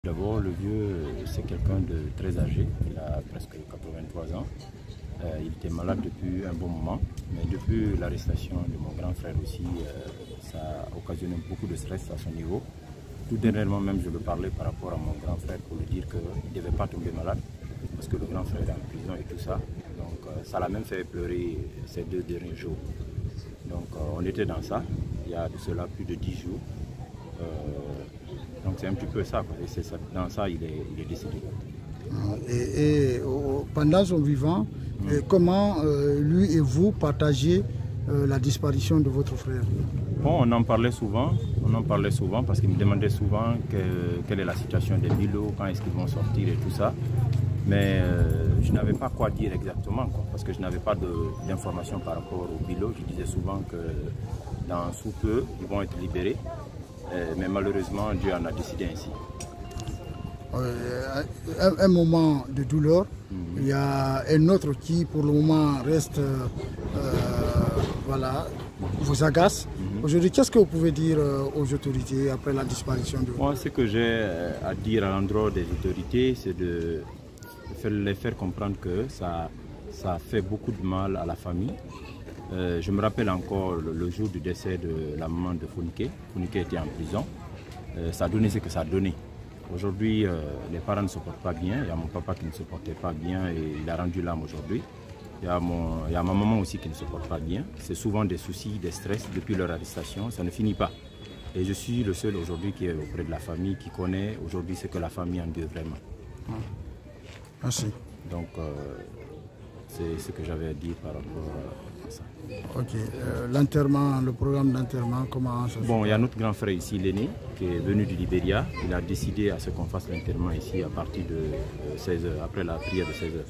D'abord, le vieux, c'est quelqu'un de très âgé, il a presque 83 ans. Il était malade depuis un bon moment, mais depuis l'arrestation de mon grand frère aussi, ça a occasionné beaucoup de stress à son niveau. Tout dernièrement même, je le parlais par rapport à mon grand frère pour lui dire qu'il ne devait pas tomber malade, parce que le grand frère est en prison et tout ça. Donc ça l'a même fait pleurer ces 2 derniers jours. Donc on était dans ça, il y a de cela plus de 10 jours. Donc c'est un petit peu ça, quoi. Et c'est ça, dans ça il est décédé. Pendant son vivant, comment lui et vous partagez la disparition de votre frère? Bon, on en parlait souvent parce qu'il me demandait souvent quelle est la situation des Bilo, quand est-ce qu'ils vont sortir et tout ça. Mais je n'avais pas quoi dire exactement, quoi, parce que je n'avais pas d'informations par rapport au Bilo. Je disais souvent que dans sous peu, ils vont être libérés. Mais malheureusement, Dieu en a décidé ainsi. Un moment de douleur, il y a un autre qui pour le moment reste, voilà, vous agace. Aujourd'hui, qu'est-ce que vous pouvez dire aux autorités après la disparition de... Moi, ce que j'ai à dire à l'endroit des autorités, c'est de les faire comprendre que ça fait beaucoup de mal à la famille. Je me rappelle encore le jour du décès de la maman de Founike. Founike était en prison. Ça a donné ce que ça a donné. Aujourd'hui, les parents ne se portent pas bien. Il y a mon papa qui ne se portait pas bien et il a rendu l'âme aujourd'hui. Il y a ma maman aussi qui ne se porte pas bien. C'est souvent des soucis, des stress depuis leur arrestation. Ça ne finit pas. Et je suis le seul aujourd'hui qui est auprès de la famille, qui connaît aujourd'hui ce que la famille endure vraiment. Merci. Donc, c'est ce que j'avais à dire par rapport à ça. Ok. L'enterrement, le programme d'enterrement, comment ça se passe? Bon, il y a notre grand frère ici, l'aîné, qui est venu du Libéria. Il a décidé à ce qu'on fasse l'enterrement ici à partir de 16h, après la prière de 16h.